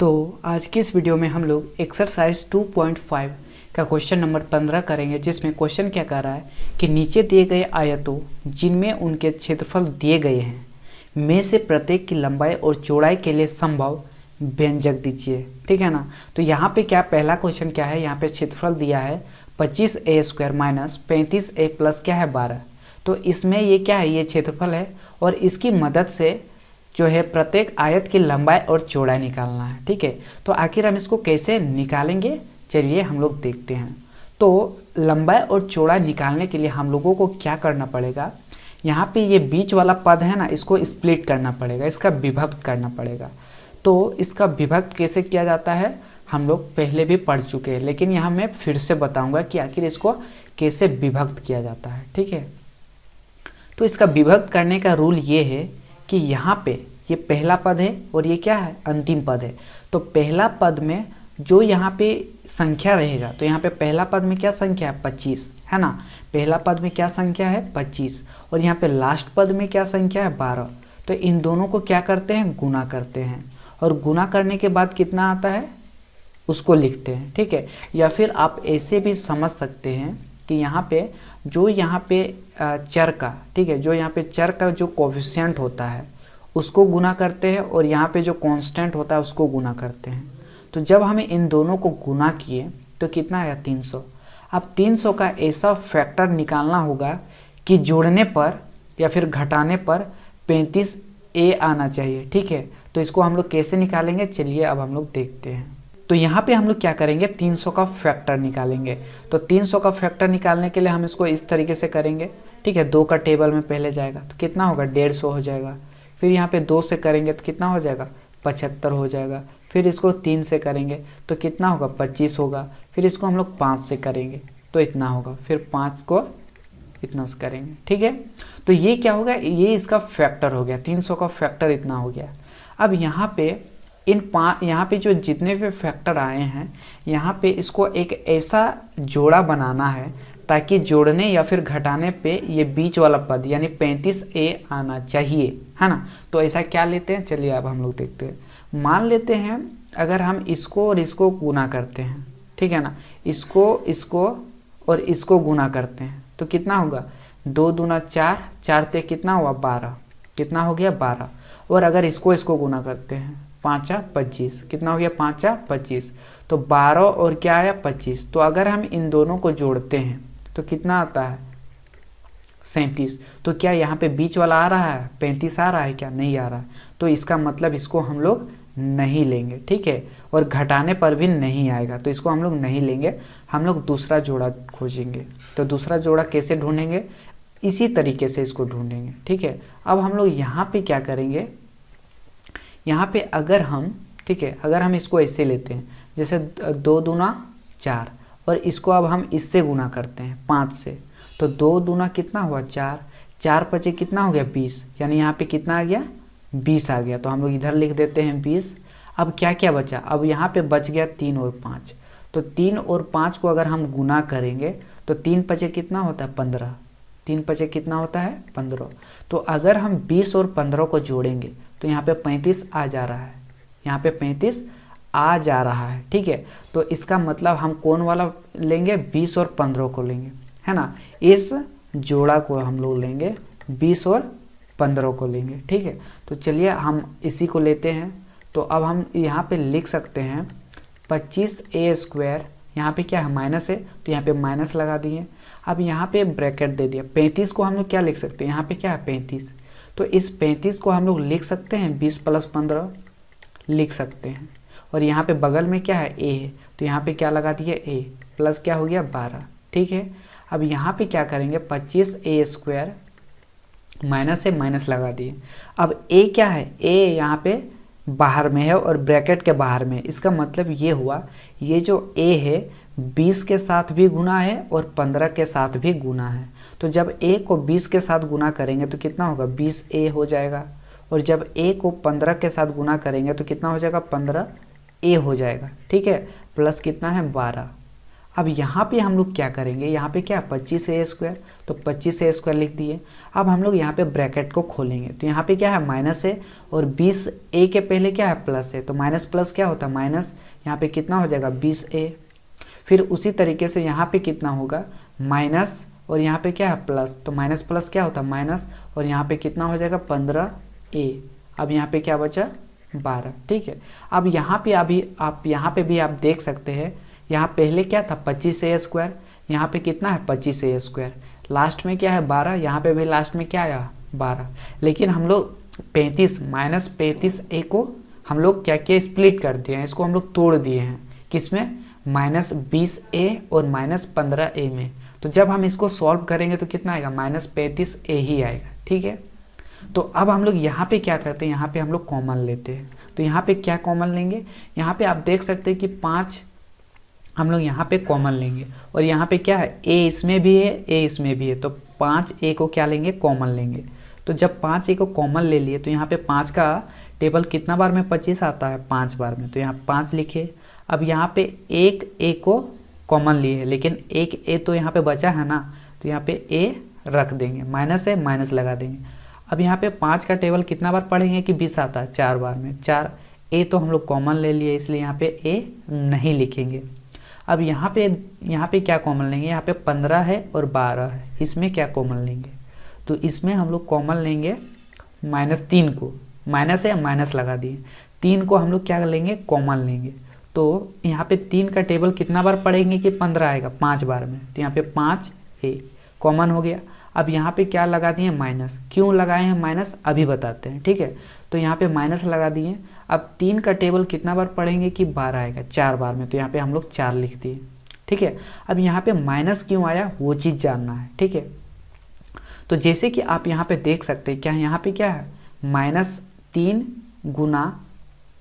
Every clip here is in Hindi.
तो आज की इस वीडियो में हम लोग एक्सरसाइज 2.5 का क्वेश्चन नंबर 15 करेंगे, जिसमें क्वेश्चन क्या कह रहा है कि नीचे दिए गए आयतों जिनमें उनके क्षेत्रफल दिए गए हैं में से प्रत्येक की लंबाई और चौड़ाई के लिए संभव व्यंजक दीजिए। ठीक है ना। तो यहाँ पे क्या पहला क्वेश्चन क्या है, यहाँ पे क्षेत्रफल दिया है 25a² माइनस 35a प्लस क्या है 12। तो इसमें ये क्या है, ये क्षेत्रफल है और इसकी मदद से जो है प्रत्येक आयत की लंबाई और चौड़ाई निकालना है। ठीक है, तो आखिर हम इसको कैसे निकालेंगे, चलिए हम लोग देखते हैं। तो लंबाई और चौड़ाई निकालने के लिए हम लोगों को क्या करना पड़ेगा, यहाँ पे ये बीच वाला पद है ना, इसको स्प्लिट करना पड़ेगा, इसका विभक्त करना पड़ेगा। तो इसका विभक्त कैसे किया जाता है हम लोग पहले भी पढ़ चुके हैं, लेकिन यहाँ मैं फिर से बताऊँगा कि आखिर इसको कैसे विभक्त किया जाता है। ठीक है, तो इसका विभक्त करने का रूल ये है कि यहाँ पे ये पहला पद है और ये क्या है, अंतिम पद है। तो पहला पद में जो यहाँ पे संख्या रहेगा, तो यहाँ पे पहला पद में क्या संख्या है 25 है ना, पहला पद में क्या संख्या है 25 और यहाँ पे लास्ट पद में क्या संख्या है 12। तो इन दोनों को क्या करते हैं, गुना करते हैं और गुना करने के बाद कितना आता है उसको लिखते हैं। ठीक है, या फिर आप ऐसे भी समझ सकते हैं कि यहाँ पे चर का, ठीक है, जो यहाँ पे चर का जो कोफिशिएंट होता है उसको गुना करते हैं और यहाँ पे जो कांस्टेंट होता है उसको गुना करते हैं। तो जब हमें इन दोनों को गुना किए तो कितना आया 300। अब 300 का ऐसा फैक्टर निकालना होगा कि जोड़ने पर या फिर घटाने पर 35a आना चाहिए। ठीक है, तो इसको हम लोग कैसे निकालेंगे, चलिए अब हम लोग देखते हैं। तो यहाँ पे हम लोग क्या करेंगे, 300 का फैक्टर निकालेंगे। तो 300 का फैक्टर निकालने के लिए हम इसको इस तरीके से करेंगे। ठीक है, 2 का टेबल में पहले जाएगा तो कितना होगा 150 हो जाएगा। फिर यहाँ पे 2 से करेंगे तो कितना हो जाएगा 75 हो जाएगा। फिर इसको 3 से करेंगे तो कितना होगा 25 होगा। फिर इसको हम लोग 5 से करेंगे तो इतना होगा। फिर 5 को इतना से करेंगे। ठीक है, तो ये क्या होगा, ये इसका फैक्टर हो गया, 300 का फैक्टर इतना हो गया। अब यहाँ पे यहाँ पे जो जितने भी फैक्टर आए हैं, यहाँ पे इसको एक ऐसा जोड़ा बनाना है ताकि जोड़ने या फिर घटाने पे ये बीच वाला पद यानी 35a आना चाहिए, है ना। तो ऐसा क्या लेते हैं, चलिए अब हम लोग देखते हैं। मान लेते हैं अगर हम इसको और इसको गुना करते हैं, ठीक है ना, इसको और इसको गुना करते हैं तो कितना होगा 2 दूना 4, 4 ते कितना हुआ 12, कितना हो गया 12। और अगर इसको गुना करते हैं 5 25, कितना हो गया 5 25, तो 12 और क्या आया 25। तो अगर हम इन दोनों को जोड़ते हैं तो कितना आता है 37। तो क्या यहाँ पे बीच वाला आ रहा है 35 आ रहा है, क्या नहीं आ रहा है। तो इसका मतलब इसको हम लोग नहीं लेंगे। ठीक है, और घटाने पर भी नहीं आएगा तो इसको हम लोग नहीं लेंगे, हम लोग दूसरा जोड़ा खोजेंगे। तो दूसरा जोड़ा कैसे ढूंढेंगे, इसी तरीके से इसको ढूंढेंगे। ठीक है, अब हम लोग यहाँ पे क्या करेंगे, यहाँ पे अगर हम, ठीक है, अगर हम इसको ऐसे लेते हैं जैसे 2 दूना 4 और इसको अब हम इससे गुना करते हैं 5 से, तो 2 दूना कितना हुआ 4, 4 पचे कितना हो गया 20, यानी यहाँ पे कितना आ गया 20 आ गया। तो हम लोग इधर लिख देते हैं 20। अब क्या क्या बचा, अब यहाँ पे बच गया 3 और 5। तो 3 और 5 को अगर हम गुना करेंगे तो 3 पचे कितना होता है 15, 3 पचे कितना होता है 15। तो अगर हम 20 और 15 को जोड़ेंगे तो यहाँ पे 35 आ जा रहा है, यहाँ पे 35 आ जा रहा है। ठीक है, तो इसका मतलब हम कौन वाला लेंगे, 20 और 15 को लेंगे, है ना। इस जोड़ा को हम लोग लेंगे, 20 और 15 को लेंगे। ठीक है, तो चलिए हम इसी को लेते हैं। तो अब हम यहाँ पे लिख सकते हैं 25a², यहाँ पे क्या है माइनस है तो यहाँ पे माइनस लगा दिए। अब यहाँ पे ब्रैकेट दे दिया। 35 को हम लोग क्या लिख सकते हैं, यहाँ पे क्या है 35, तो इस 35 को हम लोग लिख सकते हैं 20 + 15 लिख सकते हैं। और यहाँ पे बगल में क्या है a है तो यहाँ पे क्या लगा दिए a प्लस क्या हो गया 12। ठीक है, अब यहाँ पे क्या करेंगे 25a² माइनस है, माइनस लगा दिए। अब a क्या है, a यहाँ पे बाहर में है और ब्रैकेट के बाहर में, इसका मतलब ये हुआ ये जो a है 20 के साथ भी गुना है और 15 के साथ भी गुना है। तो जब a को 20 के साथ गुना करेंगे तो कितना होगा 20a हो जाएगा, और जब a को 15 के साथ गुना करेंगे तो कितना हो जाएगा 15a हो जाएगा। ठीक है, प्लस कितना है 12। अब यहाँ पे हम लोग क्या करेंगे, यहाँ पे क्या 25a², तो 25a² लिख दिए। अब हम लोग यहाँ पे ब्रैकेट को खोलेंगे, तो यहाँ पे क्या है माइनस है और 20a के पहले क्या है प्लस है, तो माइनस प्लस क्या होता है माइनस, यहाँ पे कितना हो जाएगा 20a। फिर उसी तरीके से यहाँ पे कितना होगा माइनस और यहाँ पे क्या है प्लस, तो माइनस प्लस क्या होता है माइनस और यहाँ पे कितना हो जाएगा 15a। अब यहाँ पे क्या बचा 12, ठीक है। अब यहाँ पे अभी आप यहाँ पे भी आप देख सकते हैं, यहाँ पहले क्या था 25a², यहाँ पे कितना है 25a², लास्ट में क्या है 12, यहाँ पे भी लास्ट में क्या आया 12। लेकिन हम लोग 35 माइनस 35a को हम लोग क्या किया स्प्लिट कर दिए हैं, इसको हम लोग तोड़ दिए हैं किसमें माइनस 20a और माइनस 15a में। तो जब हम इसको सॉल्व करेंगे तो कितना आएगा माइनस 35a ही आएगा, ठीक है। तो अब हम लोग यहाँ पे क्या करते हैं, यहाँ पे हम लोग कॉमन लेते हैं। तो यहाँ पे क्या कॉमन लेंगे, यहाँ पे आप देख सकते हैं कि 5 हम लोग यहाँ पे कॉमन लेंगे और यहाँ पे क्या है a इसमें भी है a इसमें भी है, तो 5a को क्या लेंगे कॉमन लेंगे। तो जब 5a को कॉमन ले लिए तो यहाँ पे 5 का टेबल कितना बार में 25 आता है 5 बार में, तो यहाँ 5 लिखे। अब यहाँ पे एक a को कॉमन लिए है लेकिन एक a तो यहाँ पे बचा है ना, तो यहाँ पे a रख देंगे, माइनस है माइनस लगा देंगे। अब यहाँ पे 5 का टेबल कितना बार पढ़ेंगे कि 20 आता है 4 बार में, 4 a तो हम लोग कॉमन ले लिए इसलिए यहाँ पे a नहीं लिखेंगे। अब यहाँ पे क्या कॉमन लेंगे, यहाँ पे 15 है और 12 है, इसमें क्या कॉमन लेंगे, तो इसमें हम लोग कॉमन लेंगे -3 को, माइनस है माइनस लगा दिए, 3 को हम लोग क्या लेंगे कॉमन लेंगे। तो यहाँ पे 3 का टेबल कितना बार पढ़ेंगे कि 15 आएगा 5 बार में, तो यहाँ पे 5a कॉमन हो गया। अब यहाँ पे क्या लगा दिए माइनस, क्यों लगाए हैं माइनस अभी बताते हैं, ठीक है। तो यहाँ पे माइनस लगा दिए। अब 3 का टेबल कितना बार पढ़ेंगे कि 12 आएगा 4 बार में, तो यहाँ पे हम लोग 4 लिख दिए, ठीक है। अब यहाँ पे माइनस क्यों आया वो चीज़ जानना है, ठीक है। तो जैसे कि आप यहाँ पे देख सकते हैं क्या यहाँ पे क्या है -3 गुना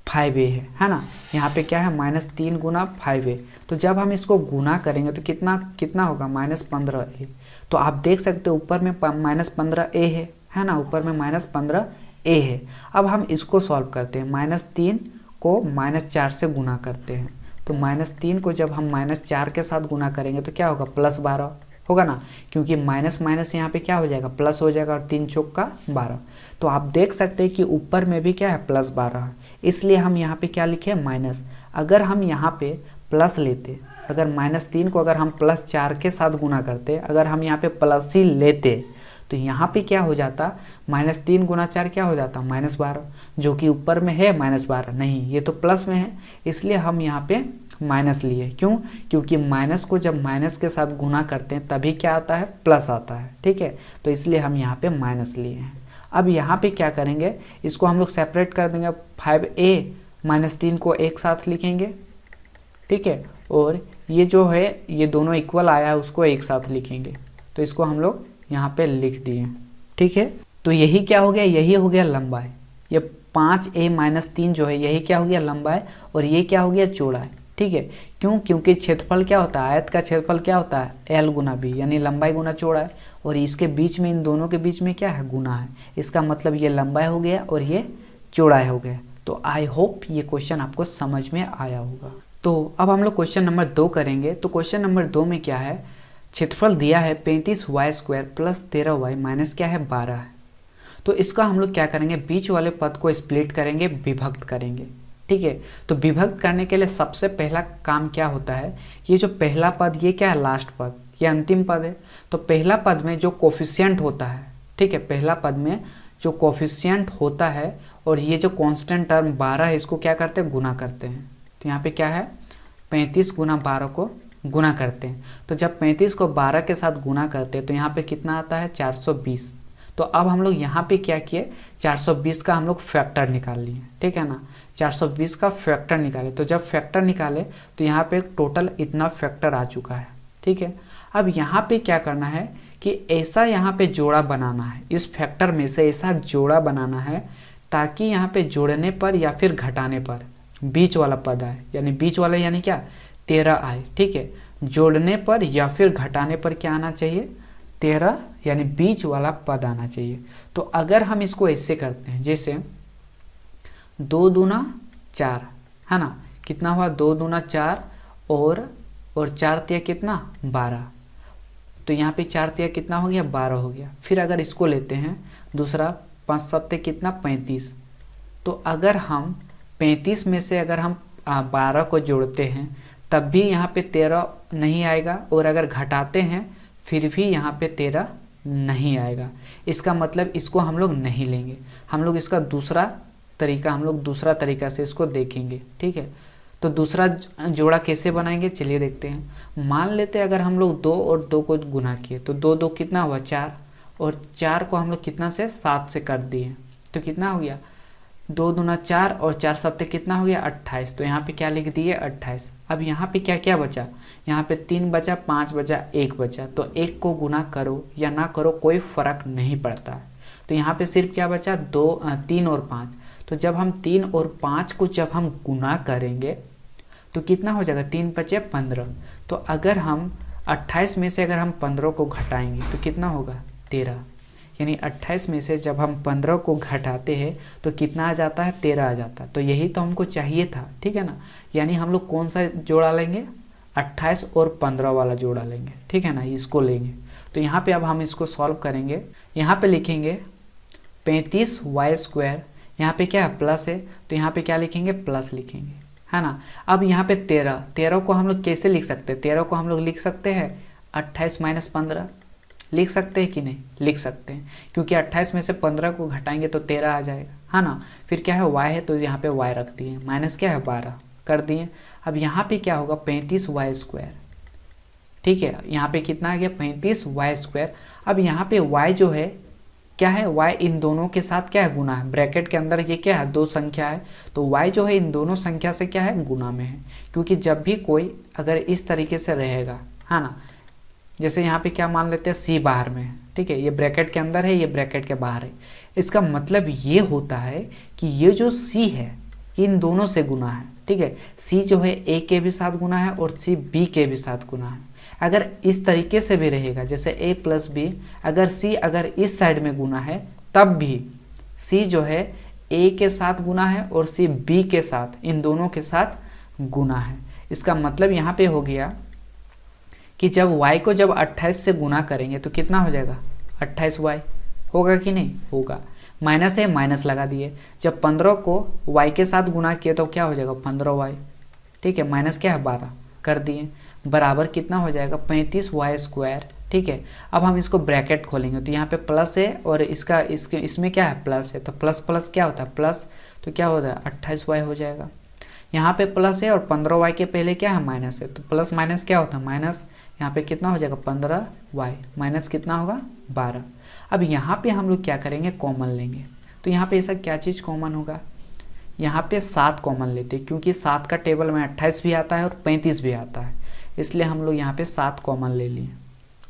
5a है ना, यहाँ पे क्या है -3 गुना 5a। तो जब हम इसको गुना करेंगे तो कितना होगा -15a। तो आप देख सकते हो ऊपर में -15a है ना, ऊपर में -15a है। अब हम इसको सॉल्व करते हैं, -3 को -4 से गुना करते हैं, तो -3 को जब हम -4 के साथ गुना करेंगे तो क्या होगा +12 होगा ना, क्योंकि माइनस माइनस यहाँ पे क्या हो जाएगा प्लस हो जाएगा और 3 चौक का 12। तो आप देख सकते हैं कि ऊपर में भी क्या है +12, इसलिए हम यहाँ पे क्या लिखे माइनस। अगर हम यहाँ पे प्लस लेते, अगर -3 को अगर हम +4 के साथ गुना करते, अगर हम यहाँ पे प्लस ही लेते तो यहाँ पे क्या हो जाता -3 गुना 4 क्या हो जाता -12, जो कि ऊपर में है -12 नहीं, ये तो प्लस में है, इसलिए हम यहाँ पे माइनस लिए। क्यों, क्योंकि माइनस को जब माइनस के साथ गुना करते हैं तभी क्या आता है प्लस आता है, ठीक है। तो इसलिए हम यहाँ पे माइनस लिए हैं। अब यहाँ पे क्या करेंगे, इसको हम लोग सेपरेट कर देंगे, 5a -3 को एक साथ लिखेंगे, ठीक है, और ये जो है ये दोनों इक्वल आया है उसको एक साथ लिखेंगे। तो इसको हम लोग यहाँ पे लिख दिए, ठीक है। तो यही क्या हो गया, यही हो गया लंबाई। ये 5a - 3 जो है यही क्या हो गया लंबाई और ये क्या हो गया चौड़ाई, ठीक है। क्यों, क्योंकि क्षेत्रफल क्या होता है, आयत का क्षेत्रफल क्या होता है l गुना b, यानी लंबाई गुना चौड़ाई, और इसके बीच में इन दोनों के बीच में क्या है गुना है, इसका मतलब ये लंबाई हो गया और ये चौड़ाई हो गया। तो आई होप ये क्वेश्चन आपको समझ में आया होगा। तो अब हम लोग क्वेश्चन नंबर 2 करेंगे। तो क्वेश्चन नंबर 2 में क्या है, क्षेत्रफल दिया है 35y² + 13y माइनस क्या है 12 है। तो इसका हम लोग क्या करेंगे, बीच वाले पद को स्प्लिट करेंगे, विभक्त करेंगे, ठीक है। तो विभक्त करने के लिए सबसे पहला काम क्या होता है, ये जो पहला पद ये क्या है लास्ट पद, ये अंतिम पद है। तो पहला पद में जो कोफिशिएंट होता है, ठीक है, पहला पद में जो कोफिशिएंट होता है और ये जो कांस्टेंट टर्म 12 है इसको क्या करते हैं गुना करते हैं। तो यहाँ पे क्या है 35 गुना 12 को गुना करते हैं। तो जब 35 को 12 के साथ गुना करते हैं तो यहाँ पे कितना आता है 420। तो अब हम लोग यहाँ पे क्या किए 420 का हम लोग फैक्टर निकाल लिए, ठीक है ना, 420 का फैक्टर निकाले। तो जब फैक्टर निकाले तो यहाँ पे टोटल इतना फैक्टर आ चुका है, ठीक है। अब यहाँ पे क्या करना है कि ऐसा यहाँ पे जोड़ा बनाना है, इस फैक्टर में से ऐसा जोड़ा बनाना है ताकि यहाँ पे जोड़ने पर या फिर घटाने पर बीच वाला पद आए, यानी बीच वाला यानी क्या 13 आए, ठीक है। जोड़ने पर या फिर घटाने पर क्या आना चाहिए 13, यानी बीच वाला पद आना चाहिए। तो अगर हम इसको ऐसे करते हैं, जैसे 2 दूना 4 है ना, कितना हुआ 2 दूना 4 और और 4 तिया कितना 12, तो यहाँ पे 4 तिया कितना हो गया 12 हो गया। फिर अगर इसको लेते हैं दूसरा 5 7 कितना 35, तो अगर हम 35 में से अगर हम 12 को जोड़ते हैं तब भी यहाँ पे 13 नहीं आएगा, और अगर घटाते हैं फिर भी यहाँ पे 13 नहीं आएगा। इसका मतलब इसको हम लोग नहीं लेंगे, हम लोग इसका दूसरा तरीका से इसको देखेंगे। ठीक है, तो दूसरा जोड़ा कैसे बनाएंगे चलिए देखते हैं। मान लेते हैं अगर हम लोग 2 और 2 को गुना किए तो 2 2 कितना हुआ 4, और 4 को हम लोग कितना से 7 से कर दिए तो कितना हो गया 2 दूना 4 और 4 7 कितना हो गया 28। तो यहाँ पे क्या लिख दिए 28। अब यहाँ पे क्या क्या बचा, यहाँ पे 3 बचा, 5 बचा, 1 बचा। तो 1 को गुना करो या ना करो कोई फर्क नहीं पड़ता है। तो यहाँ पे सिर्फ क्या बचा 3 और 5। तो जब हम 3 और 5 को जब हम गुना करेंगे तो कितना हो जाएगा 3 बचे 15। तो अगर हम 28 में से अगर हम 15 को घटाएंगे तो कितना होगा 13, यानी 28 में से जब हम 15 को घटाते हैं तो कितना आ जाता है 13 आ जाता है। तो यही तो हमको चाहिए था, ठीक है ना। यानी हम लोग कौन सा जोड़ा लेंगे 28 और 15 वाला जोड़ा लेंगे, ठीक है ना, इसको लेंगे। तो यहाँ पे अब हम इसको सॉल्व करेंगे। यहाँ पे लिखेंगे 35y², यहाँ पे क्या है प्लस है तो यहाँ पे क्या लिखेंगे प्लस लिखेंगे, है ना। अब यहाँ पे 13 को हम लोग कैसे लिख सकते हैं, 13 को हम लोग लिख सकते हैं 28 माइनस 15, लिख सकते हैं कि नहीं, लिख सकते हैं, क्योंकि 28 में से 15 को घटाएंगे तो 13 आ जाएगा, है ना। फिर क्या है y है तो यहाँ पे y रख दिए, माइनस क्या है 12 कर दिए। अब यहाँ पे क्या होगा 35y², ठीक है, यहाँ पे कितना आ गया 35y²। अब यहाँ पे y जो है क्या है, y इन दोनों के साथ क्या है गुना है, ब्रैकेट के अंदर ये क्या है 2 संख्या है, तो y जो है इन दोनों संख्या से क्या है गुना में है। क्योंकि जब भी कोई अगर इस तरीके से रहेगा, है ना, जैसे यहाँ पे क्या मान लेते हैं c बाहर में है, ठीक है, ये ब्रैकेट के अंदर है, ये ब्रैकेट के बाहर है। इसका मतलब ये होता है कि ये जो c है इन दोनों से गुना है, ठीक है। c जो है a के भी साथ गुना है और c b के भी साथ गुना है। अगर इस तरीके से भी रहेगा जैसे a प्लस बी, अगर c अगर इस साइड में गुना है तब भी c जो है a के साथ गुना है और c b के साथ, इन दोनों के साथ गुना है। इसका मतलब यहाँ पे हो गया कि जब y को जब 28 से गुना करेंगे तो कितना हो जाएगा 28y, होगा कि नहीं होगा। माइनस है माइनस लगा दिए, जब 15 को y के साथ गुना किए तो क्या हो जाएगा 15y, ठीक है, माइनस क्या है 12 कर दिए, बराबर कितना हो जाएगा 35y², ठीक है। अब हम इसको ब्रैकेट खोलेंगे तो यहाँ पे प्लस है और इसमें क्या है प्लस है, तो प्लस प्लस क्या होता है प्लस, तो क्या होता है 28y हो जाएगा। यहाँ पे प्लस है और 15y के पहले क्या है माइनस है, तो प्लस माइनस क्या होता है माइनस, यहाँ पे कितना हो जाएगा 15y माइनस कितना होगा 12। अब यहाँ पे हम लोग क्या करेंगे कॉमन लेंगे, तो यहाँ पे ऐसा क्या चीज़ कॉमन होगा, यहाँ पे 7 कॉमन लेते हैं, क्योंकि 7 का टेबल में 28 भी आता है और 35 भी आता है, इसलिए हम लोग यहाँ पे 7 कॉमन ले लिए।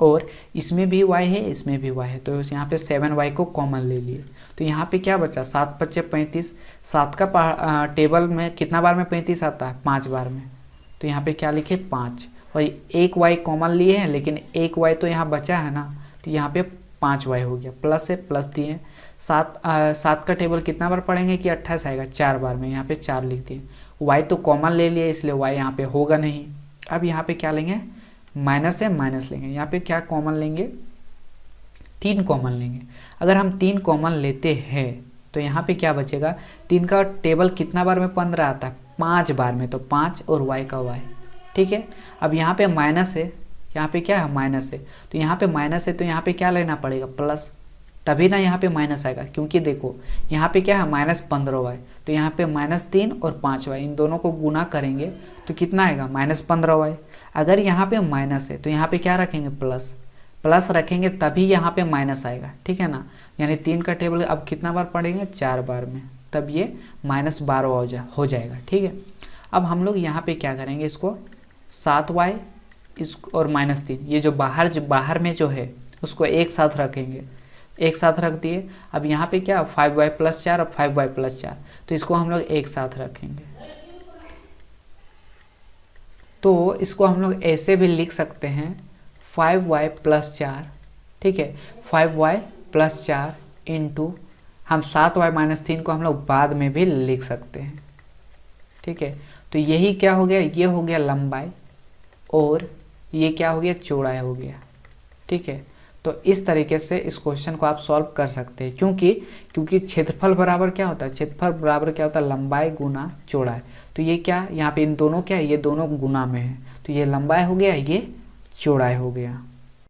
और इसमें भी y है इसमें भी y है, तो यहाँ पे 7y को कॉमन ले लिए। तो यहाँ पे क्या बचा 7 बचे 35, 7 का टेबल में कितना बार में 35 आता है 5 बार में, तो यहाँ पे क्या लिखे 5, और एक y कॉमन लिए हैं लेकिन एक y तो यहाँ बचा है ना, तो यहाँ पे 5y हो गया, प्लस है प्लस दिए। 7 का टेबल कितना बार पढ़ेंगे कि 28 आएगा 4 बार में, यहाँ पे 4 लिख दिए। y तो कॉमन ले लिए इसलिए y यहाँ पे होगा नहीं। अब यहाँ पे क्या लेंगे माइनस है माइनस लेंगे, यहाँ पे क्या कॉमन लेंगे 3 कॉमन लेंगे। अगर हम 3 कॉमन लेते हैं तो यहाँ पे क्या बचेगा, 3 का टेबल कितना बार में 15 आता है 5 बार में, तो 5 और y का y, ठीक है। अब यहाँ पे माइनस है, यहाँ पे क्या है माइनस है, तो यहाँ पे माइनस है तो यहाँ पे क्या लेना पड़ेगा प्लस, तभी ना यहाँ पे माइनस आएगा। क्योंकि देखो यहाँ पे क्या है -15y, तो यहाँ पे -3 और 5y इन दोनों को गुना करेंगे तो कितना आएगा -15y। अगर यहाँ पे माइनस है तो यहाँ पे क्या रखेंगे प्लस, प्लस रखेंगे तभी यहाँ पे माइनस आएगा, ठीक है ना। यानी 3 का टेबल अब कितना बार पढ़ेंगे 4 बार में, तब ये -12 हो जाएगा, ठीक है। अब हम लोग यहाँ पे क्या करेंगे, इसको 7y इसको और -3, ये जो बाहर में जो है उसको एक साथ रखेंगे, एक साथ रख दिए। अब यहाँ पे क्या 5y + 4 और 5y + 4, तो इसको हम लोग एक साथ रखेंगे। तो इसको हम लोग ऐसे भी लिख सकते हैं 5y + 4, ठीक है, 5y + 4 इंटू हम 7y - 3 को हम लोग बाद में भी लिख सकते हैं, ठीक है। तो यही क्या हो गया, ये हो गया लंबाई और ये क्या हो गया, चौड़ाई हो गया। ठीक है, तो इस तरीके से इस क्वेश्चन को आप सॉल्व कर सकते हैं, क्योंकि क्षेत्रफल बराबर क्या होता है, क्षेत्रफल बराबर क्या होता है, लंबाई गुना चौड़ाई। तो ये क्या, यहाँ पे इन दोनों क्या है, ये दोनों गुना में है, तो ये लंबाई हो गया, ये चौड़ाई हो गया।